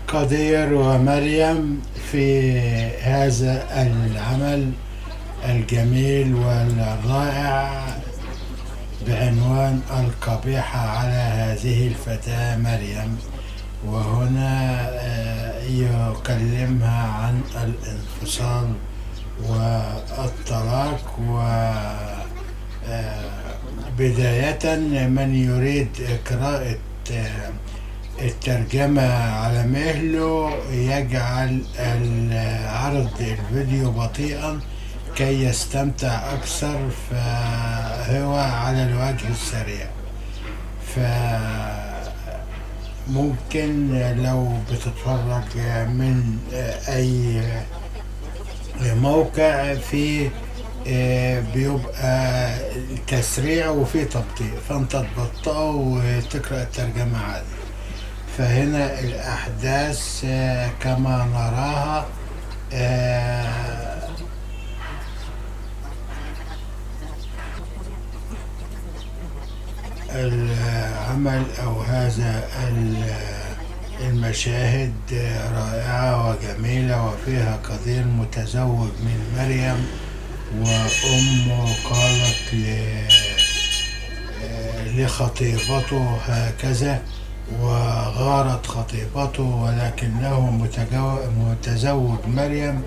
قدير ومريم في هذا العمل الجميل والرائع بعنوان القبيحة على هذه الفتاة مريم. وهنا يكلمها عن الانفصال والطلاق. وبداية من يريد قراءة الترجمة على مهله يجعل عرض الفيديو بطيئا كي يستمتع أكثر، فهو على الوجه السريع. فممكن لو بتتفرج من أي موقع في بيبقى تسريع وفي تبطيء، فانت تبطئه وتقرأ الترجمة عادي. فهنا الأحداث كما نراها العمل أو هذا المشاهد رائعة وجميلة، وفيها قدير متزوج من مريم، وأمه قالت لخطيبته هكذا، وغارت خطيبته، ولكنه متزوج مريم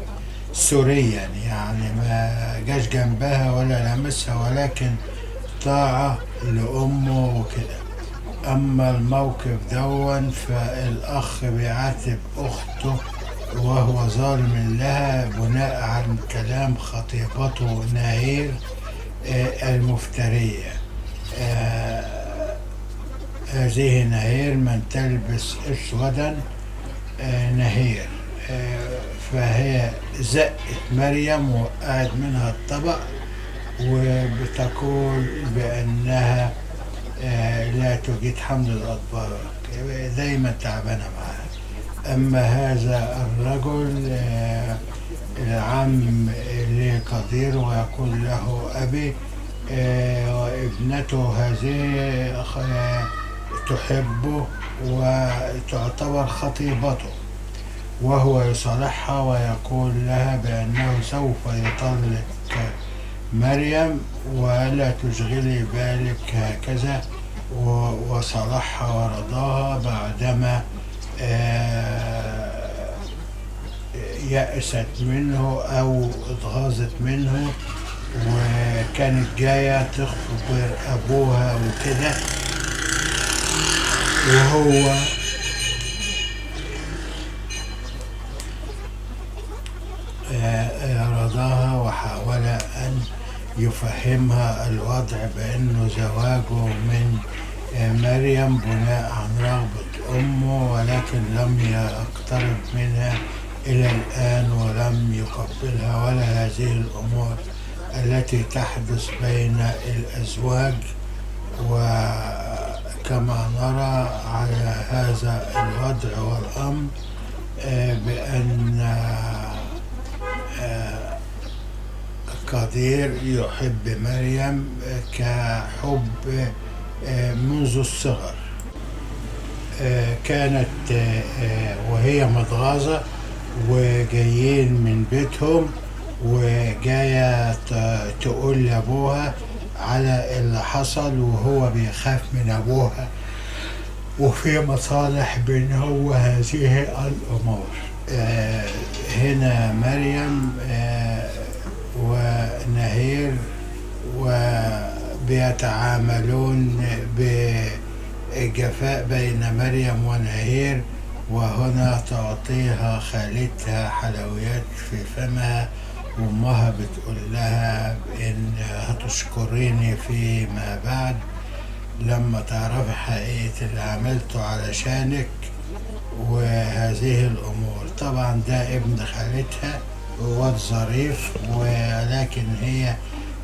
سوريا، يعني ما جاش جنبها ولا لمسها، ولكن طاعة لأمه وكده. أما الموقف دون فالأخ بيعاتب أخته وهو ظالم لها بناء عن كلام خطيبته نهير المفترية. هذه نهير من تلبس أسودا نهير. فهي زقت مريم وقعت منها الطبق، وبتقول بأنها لا تجيد حمل الأطباق، دايما تعبانة معها. أما هذا الرجل العم لقدير ويقول له أبي، وابنته هذه تحبه وتعتبر خطيبته، وهو يصالحها ويقول لها بأنه سوف يطلق مريم ولا تشغلي بالك هكذا، وصالحها ورضاها بعدما يأست منه أو اتغاظت منه، وكانت جاية تخبر أبوها وكده، وهو رضاها وحاول أن يفهمها الوضع بأنه زواجه من مريم بناء عن رغبة أمه، ولكن لم يقترب منها إلى الآن ولم يقبلها، ولا هذه الأمور التي تحدث بين الأزواج. وكما نرى على هذا الوضع والأمر بأن قدير يحب مريم كحب منذ الصغر. كانت وهي متغاظة وجايين من بيتهم، وجاية تقول لأبوها على اللي حصل، وهو بيخاف من أبوها، وفي مصالح بينه وهذه الأمور. هنا مريم ونهير وبيتعاملون بجفاء بين مريم ونهير، وهنا تعطيها خالتها حلويات في فمها، وامها بتقول لها ان هتشكريني فيما بعد لما تعرفي حقيقة اللي عملته علشانك وهذه الامور. طبعا ده ابن خالتها وواد ظريف، ولكن هي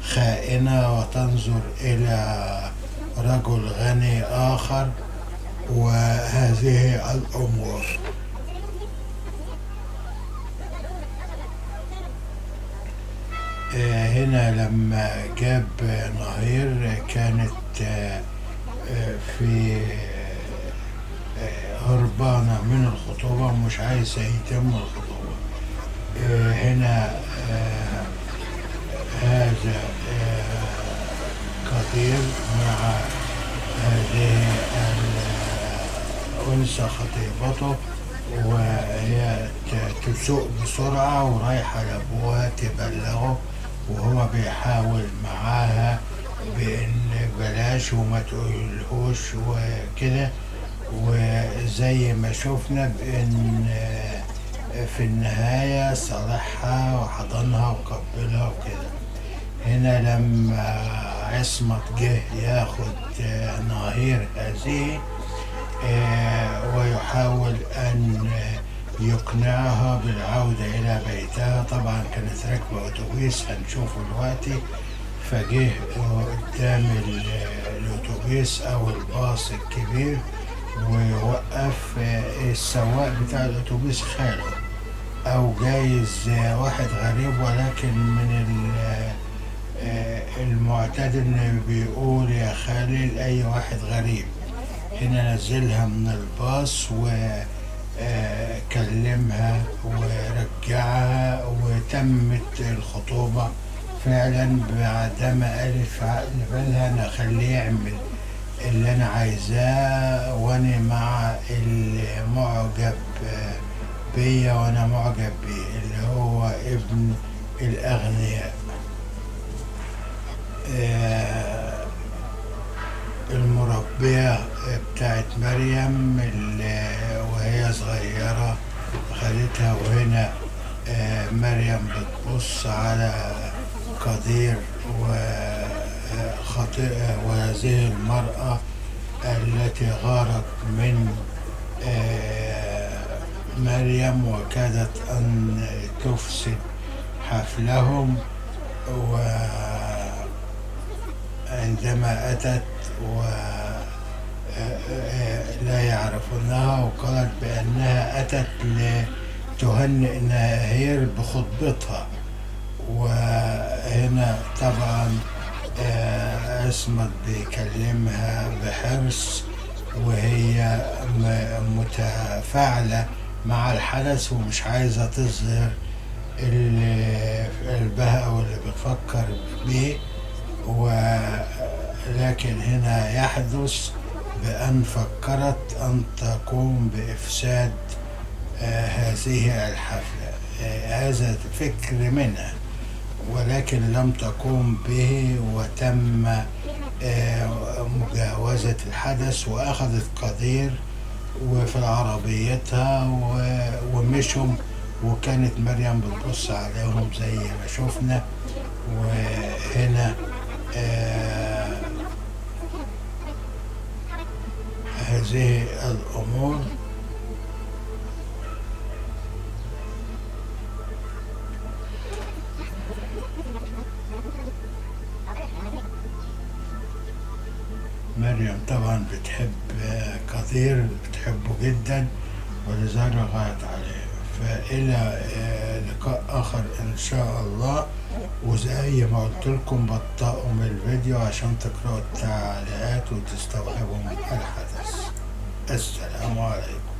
خائنة وتنظر إلى رجل غني آخر وهذه الأمور. هنا لما جاب نهير كانت في هربانة من الخطوبة ومش عايز يتم الخطوبة. هنا هذا قدير مع هذه الأنثى خطيبته، وهي تسوق بسرعة ورايحة لأبوها تبلغه، وهو بيحاول معاها بإن بلاش وما تقولهوش وكده. وزي ما شفنا بإن في النهاية صالحها وحضنها وقبلها وكده. هنا لما عصمت جه ياخد ناهير هذه ويحاول أن يقنعها بالعودة إلى بيتها. طبعا كانت راكبة أتوبيس هنشوفه دلوقتي، فجه قدام الأتوبيس أو الباص الكبير ويوقف السواق بتاع الأتوبيس خاله، أو جايز واحد غريب، ولكن من المعتاد إنه بيقول يا خالي لأي واحد غريب. هنا نزلها من الباص وكلمها ورجعها، وتمت الخطوبة فعلا بعدما قالت في عقل بالها أنا أخليه يعمل اللي أنا عايزاه، وأنا مع المعجب بيا وأنا معجب بيه، اللي هو ابن الأغنياء. المربية بتاعت مريم وهي صغيرة خدتها، وهنا مريم بتبص على قدير وهذه المرأة التي غارت من مريم وكادت أن تفسد حفلهم. وعندما أتت ولا يعرفونها، وقالت بأنها أتت لتهنئ ناهير بخطبتها. وهنا طبعا عصمت بيكلمها بحرص، وهي متفاعلة مع الحدث ومش عايزة تظهر اللي في قلبها أو اللي بتفكر بيه. ولكن هنا يحدث بأن فكرت أن تقوم بإفساد هذه الحفلة. هذا فكر منها، ولكن لم تقوم به، وتم مجاوزة الحدث، وأخذت قدير وفي عربيتها ومشوا. وكانت مريم بتبص عليهم زي ما شفنا. وهنا هذه الأمور مريم طبعا بتحب قدير، بتحبه جدا، ولذلك غايت عليه. فإلى لقاء آخر إن شاء الله. وزي ما قلت لكم بطئوا من الفيديو عشان تقرأوا التعليقات وتستوعبوا الحدث. السلام عليكم.